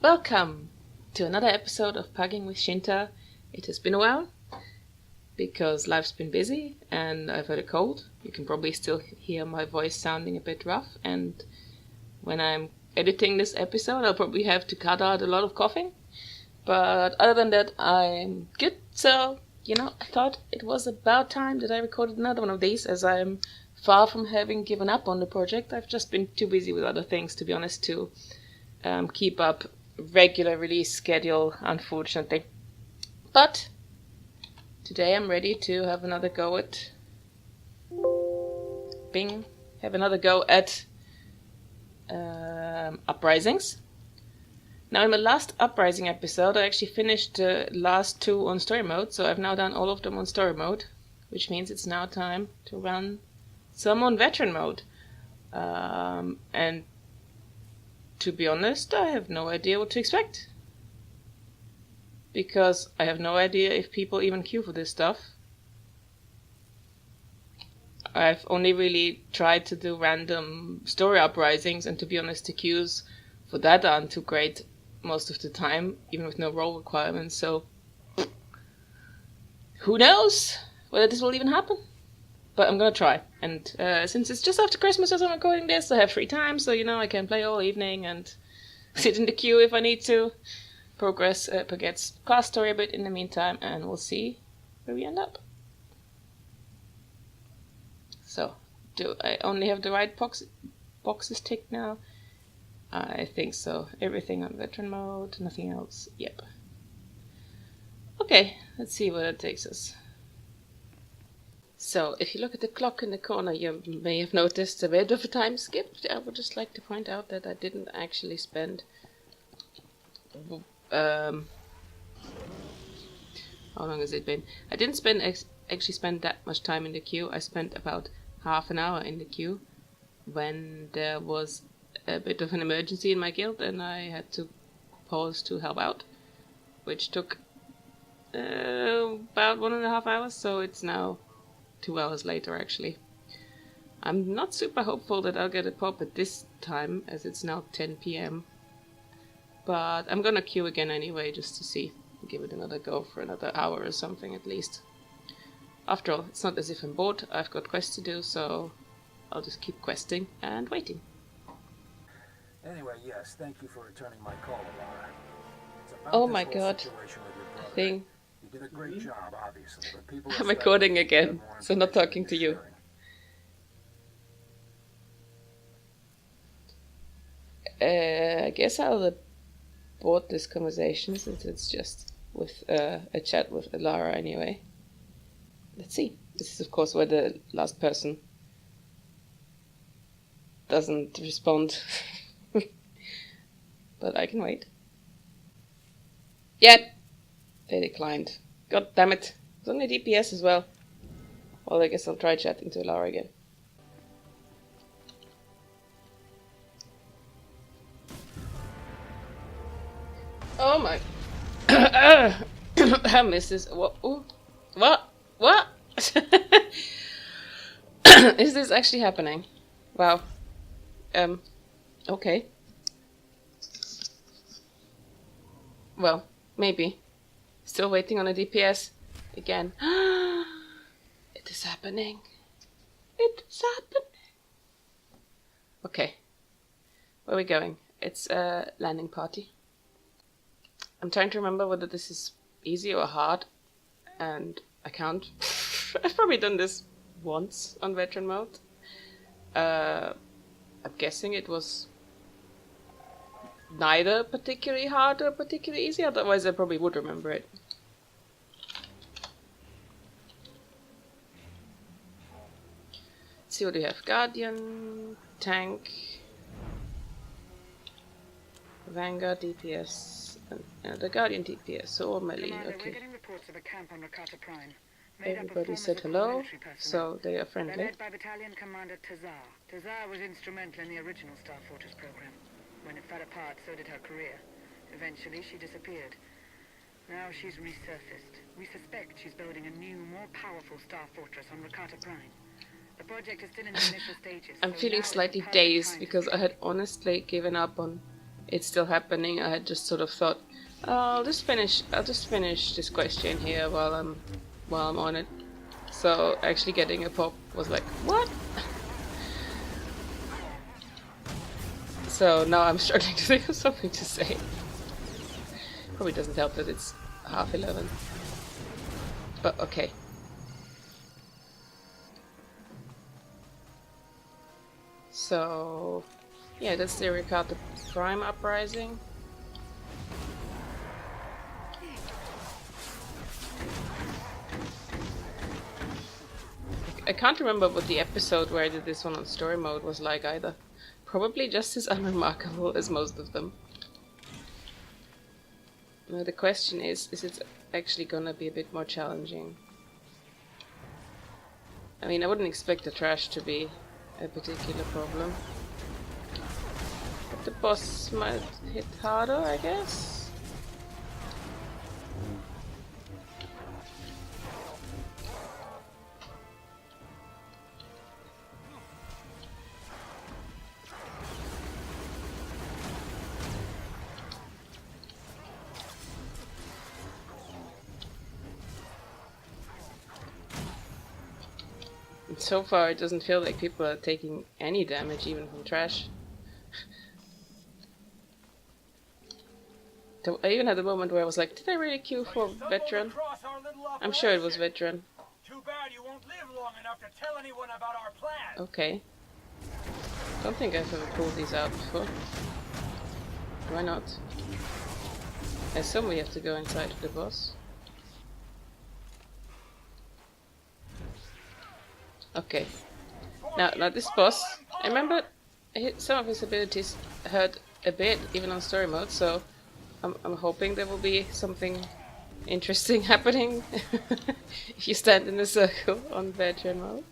Welcome to another episode of Pugging with Shintar. It has been a while because life's been busy and I've had a cold. You can probably still hear my voice sounding a bit rough, and when I'm editing this episode I'll probably have to cut out a lot of coughing. But other than that, I'm good. So, I thought it was about time that I recorded another one of these, as I'm far from having given up on the project. I've just been too busy with other things, to be honest, to keep up regular release schedule, unfortunately. But today I'm ready to have another go at Uprisings. Now, in my last Uprising episode, I actually finished the last two on story mode, so I've now done all of them on story mode, which means it's now time to run some on veteran mode. And to be honest, I have no idea what to expect, because I have no idea if people even queue for this stuff. I've only really tried to do random story uprisings, and to be honest, the queues for that aren't too great most of the time, even with no role requirements, so who knows whether this will even happen. But I'm gonna try, and since it's just after Christmas as I'm recording this, I have free time, so I can play all evening and sit in the queue if I need to. Progress Pagette's class story a bit in the meantime, and we'll see where we end up. So, do I only have the right boxes ticked now? I think so. Everything on veteran mode, nothing else. Yep. Okay, let's see where that takes us. So, if you look at the clock in the corner, you may have noticed a bit of a time skip. I would just like to point out that I didn't actually spend... how long has it been? I didn't actually spend that much time in the queue. I spent about half an hour in the queue when there was a bit of an emergency in my guild and I had to pause to help out, which took about 1.5 hours, so it's now 2 hours later actually. I'm not super hopeful that I'll get a pop at this time, as it's now 10 PM, but I'm gonna queue again anyway just to see, give it another go for another hour or something at least. After all, it's not as if I'm bored. I've got quests to do, so I'll just keep questing and waiting. Anyway, yes, thank you for returning my call, Laura. Oh my god. I think you did a great job, obviously, but people I'm recording again, so not talking to you. I guess I'll abort this conversation since it's just with a chat with Lara anyway. Let's see. This is of course where the last person doesn't respond. But I can wait. Yeah, they declined. God damn it. It's only DPS as well. Well, I guess I'll try chatting to Lara again. Oh my... I missed this. What? Ooh. What? What? Is this actually happening? Wow. Okay. Well, maybe. Still waiting on a DPS. Again. It is happening. It is happening. Okay. Where are we going? It's a landing party. I'm trying to remember whether this is easy or hard, and I can't. I've probably done this once on veteran mode. I'm guessing it was neither particularly hard or particularly easy, otherwise I probably would remember it. Let's see what we have. Guardian, tank, Vanguard, DPS, and the Guardian DPS, so all melee. Okay. Everybody said hello, so they are friendly. They're led by Battalion Commander Tazar. Tazar was instrumental in the original Star Fortress program. When it fell apart, so did her career. Eventually, she disappeared. Now she's resurfaced. We suspect she's building a new, more powerful Star Fortress on Rakata Prime. The project is still in the initial stages. I'm feeling slightly dazed because I had honestly given up on it's still happening. I had just sort of thought, oh, I'll just finish this question here while I'm on it. So actually getting a pop was like, what? So now I'm struggling to think of something to say. Probably doesn't help that it's 11:30. But okay. So yeah, that's the Ricardo Prime Uprising. I can't remember what the episode where I did this one on story mode was like either. Probably just as unremarkable as most of them. Now the question is it actually gonna be a bit more challenging? I mean, I wouldn't expect the trash to be a particular problem. But the boss might hit harder, I guess? So far, it doesn't feel like people are taking any damage, even from trash. I even had a moment where I was like, did I really queue for veteran? I'm sure it was veteran. Too bad you won't live long enough to tell anyone about our plan. Okay. Don't think I've ever pulled these out before. Why not? I assume we have to go inside of the boss. Okay. Now this boss, I remember some of his abilities hurt a bit, even on story mode, so I'm hoping there will be something interesting happening if you stand in a circle on veteran mode.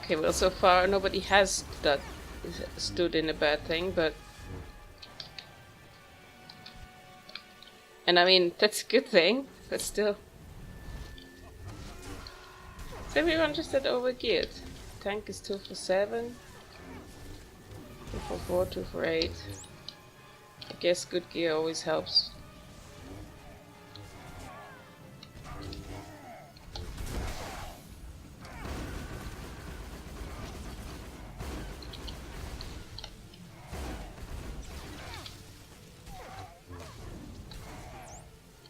Okay, well, so far nobody has stood in a bad thing, but... And I mean, that's a good thing, but still... Is everyone just that overgeared? Tank is 2 for 7, 2 for 4, 2 for 8. I guess good gear always helps.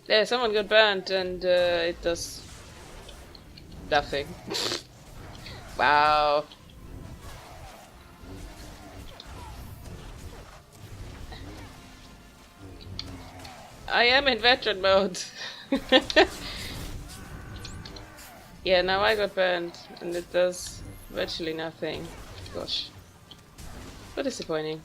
Yeah, someone got burnt and it does nothing. Wow. I am in veteran mode. Yeah, now I got burned and it does virtually nothing. Gosh. So disappointing.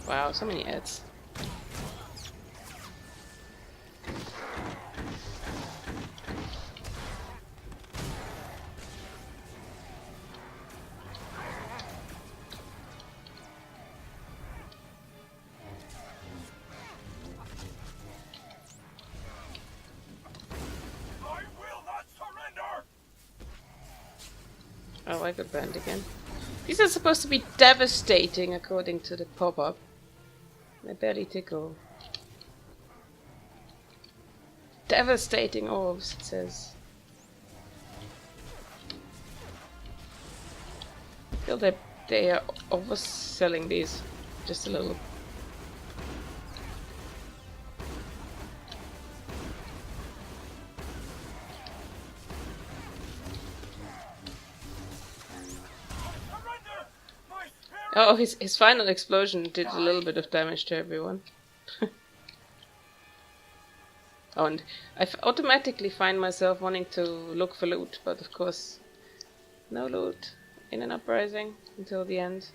Wow, so many ads. Oh, I got burned again. These are supposed to be devastating according to the pop-up. They barely tickle. Devastating orbs, it says. I feel that they are overselling these just a little. Oh, his final explosion did a little bit of damage to everyone. Oh, and automatically find myself wanting to look for loot, but of course, no loot in an uprising until the end.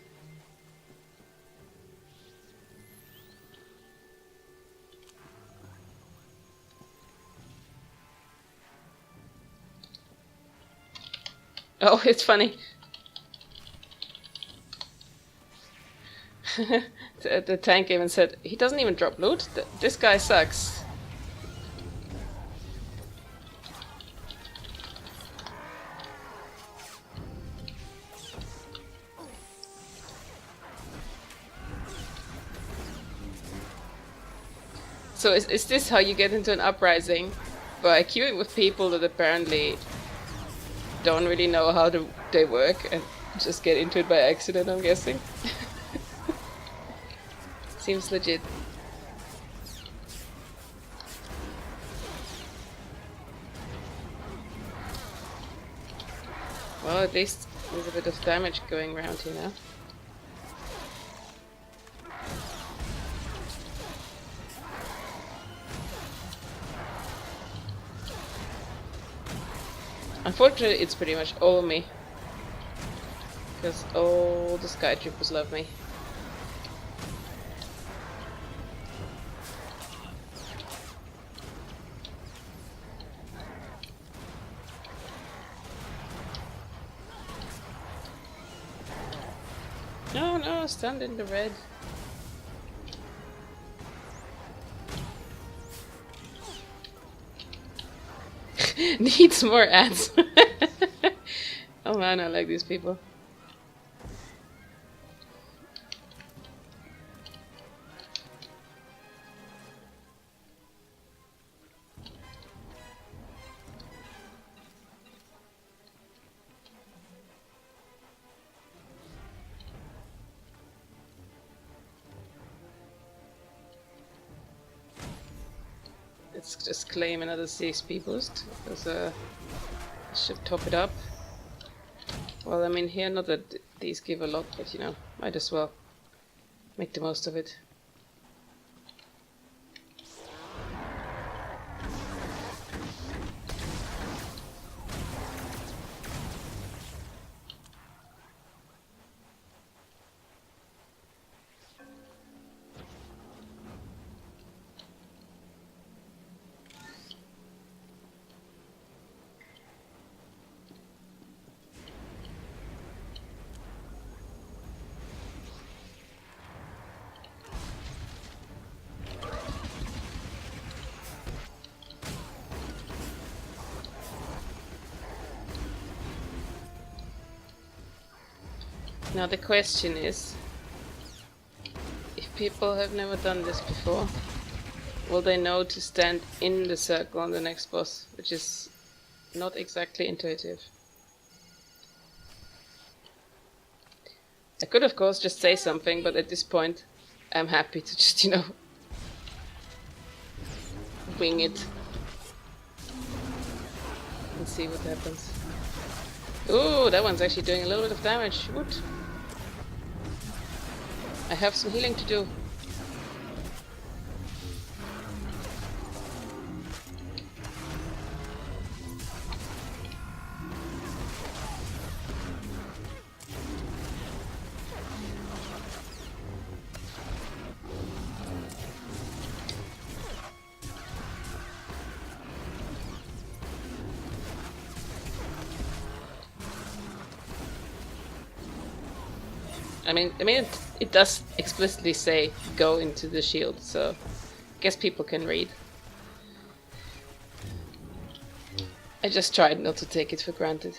Oh, it's funny. The tank even said, he doesn't even drop loot? This guy sucks. So is this how you get into an uprising? By queuing with people that apparently don't really know how they work and just get into it by accident, I'm guessing? Seems legit. Well, at least there's a bit of damage going around here now. Unfortunately, it's pretty much all me. Because all the sky troopers love me. No, stand in the red. Needs more ads. Oh man, I like these people. Let's just claim another CXP boost, because should top it up. Well, I mean here, not that these give a lot, but you know, might as well make the most of it. Now the question is, if people have never done this before, will they know to stand in the circle on the next boss, which is not exactly intuitive. I could of course just say something, but at this point I'm happy to just, you know, wing it and see what happens. Ooh, that one's actually doing a little bit of damage. Woot. I have some healing to do. I mean, it does explicitly say go into the shield, so I guess people can read. I just tried not to take it for granted.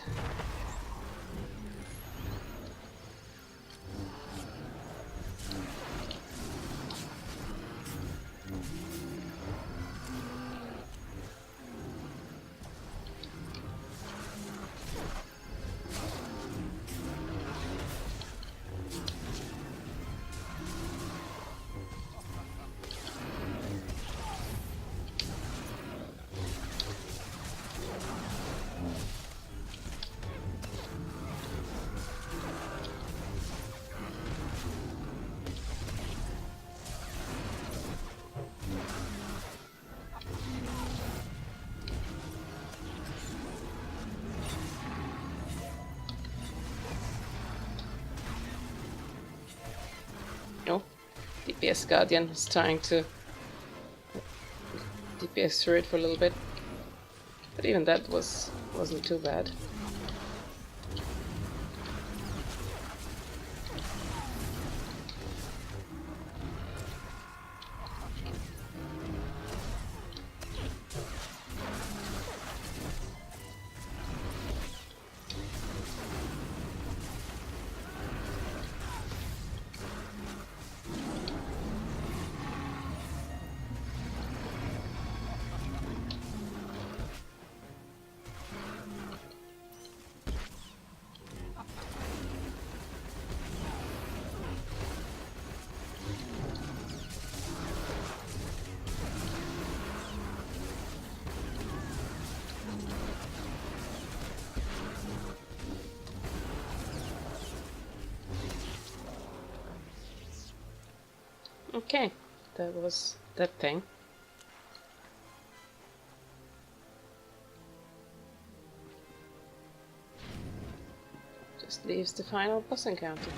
DPS Guardian is trying to DPS through it for a little bit. But even that wasn't too bad. Okay, that was that thing. Just leaves the final boss encounter.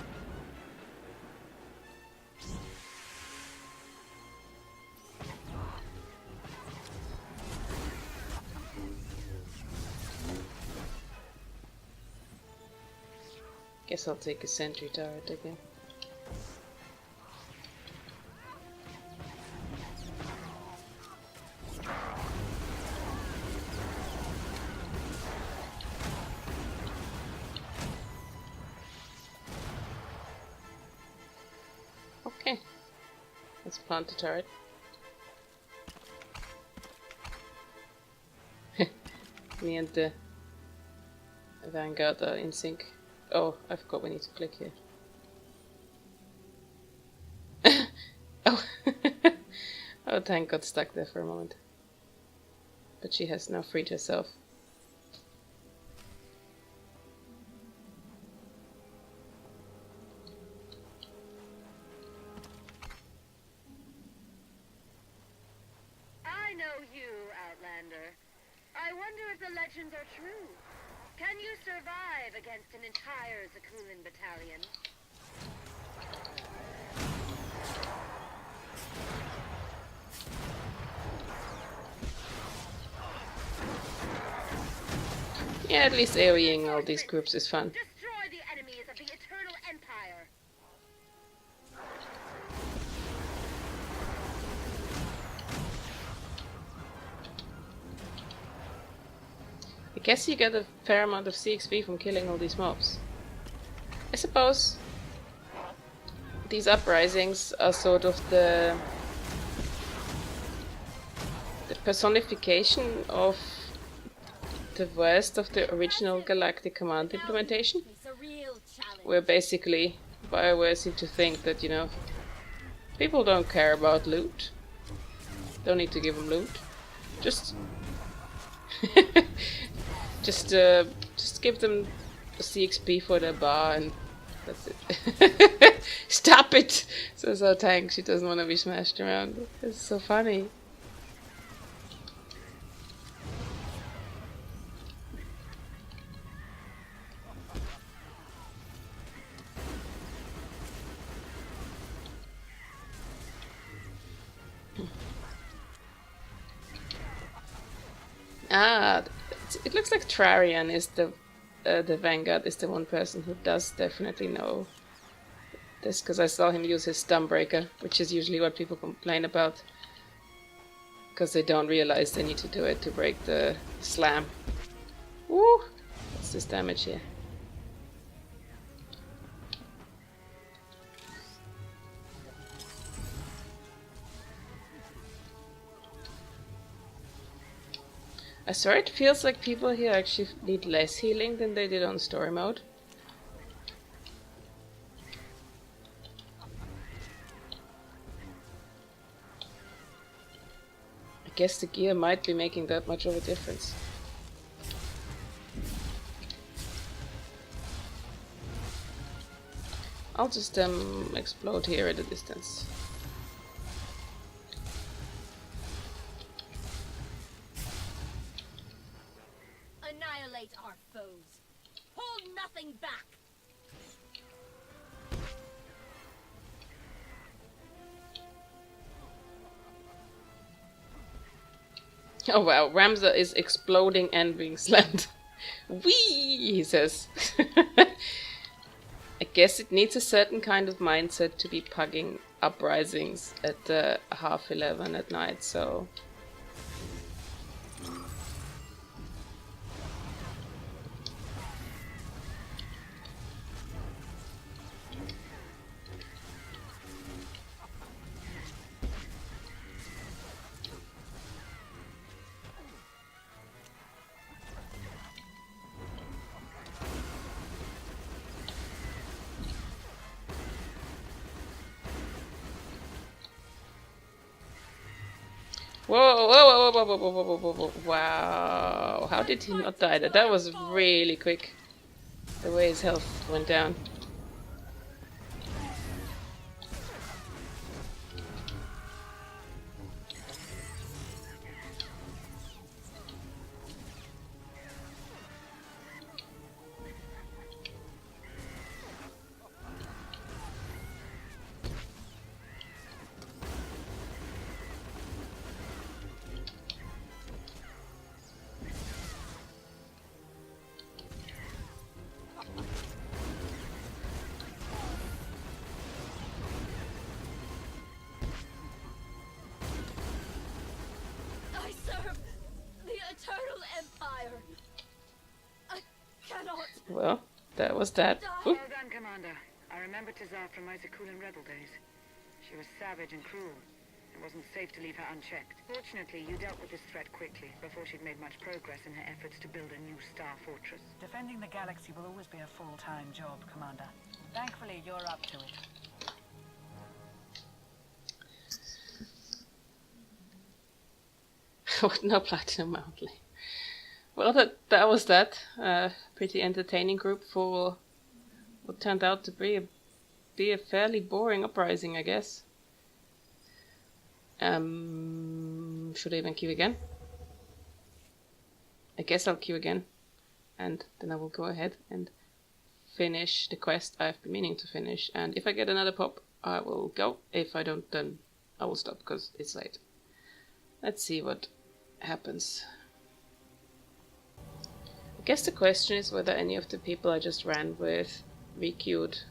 Guess I'll take a sentry turret again. Okay, let's plant the turret. Me and the Vanguard are in sync. Oh, I forgot we need to click here. Oh, oh, Tank got stuck there for a moment. But she has now freed herself. I know you, Outlander. I wonder if the legends are true. Can you survive against an entire Zakulan battalion? Yeah, at least AoEing all these groups is fun. Destroy the enemies of the Eternal Empire. I guess you get a fair amount of CXP from killing all these mobs. I suppose these uprisings are sort of the personification of the worst of the original Galactic Command implementation, where basically BioWare seem to think that, you know, people don't care about loot. Don't need to give them loot. Just just give them the CXP for their bar and that's it. Stop it! Says our Tank, she doesn't want to be smashed around. It's so funny. Ah, it looks like Trarian is the Vanguard is the one person who does definitely know this, because I saw him use his Stunbreaker, which is usually what people complain about, because they don't realize they need to do it to break the slam. Woo! What's this damage here? I swear it feels like people here actually need less healing than they did on story mode. I guess the gear might be making that much of a difference. I'll just explode here at a distance. Annihilate our foes. Hold nothing back. Oh wow, Ramza is exploding and being slammed. Whee! He says. I guess it needs a certain kind of mindset to be pugging Uprisings at 11:30 at night, so... Whoa, whoa, whoa, whoa, whoa, whoa, whoa, whoa, whoa, wow. How did he not die? That was really quick. The way his health went down. I serve the Eternal Empire. I cannot Well, that was that. die. Oop. Well done, Commander. I remember Tazar from my Zakulan rebel days. She was savage and cruel. It wasn't safe to leave her unchecked. Fortunately, you dealt with this threat quickly, before she'd made much progress in her efforts to build a new star fortress. Defending the galaxy will always be a full-time job, Commander. Thankfully, you're up to it. No platinum outlay. Well, that was that. Pretty entertaining group for what turned out to be a fairly boring uprising, I guess. Should I even queue again? I guess I'll queue again, and then I will go ahead and finish the quest I've been meaning to finish. And if I get another pop, I will go. If I don't, then I will stop because it's late. Let's see what happens. I guess the question is whether any of the people I just ran with requeued.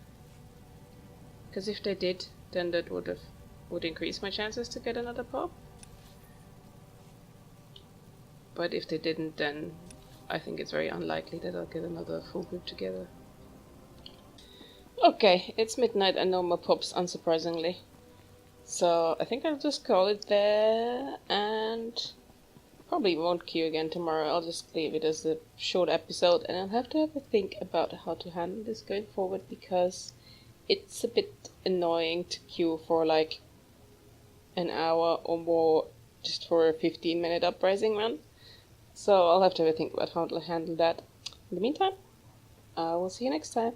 Because if they did, then that would increase my chances to get another pop. But if they didn't, then I think it's very unlikely that I'll get another full group together. Okay, it's midnight and no more pops, unsurprisingly. So I think I'll just call it there, and probably won't queue again tomorrow. I'll just leave it as a short episode, and I'll have to have a think about how to handle this going forward, because it's a bit annoying to queue for like an hour or more just for a 15-minute uprising run. So I'll have to have a think about how to handle that. In the meantime, I will see you next time.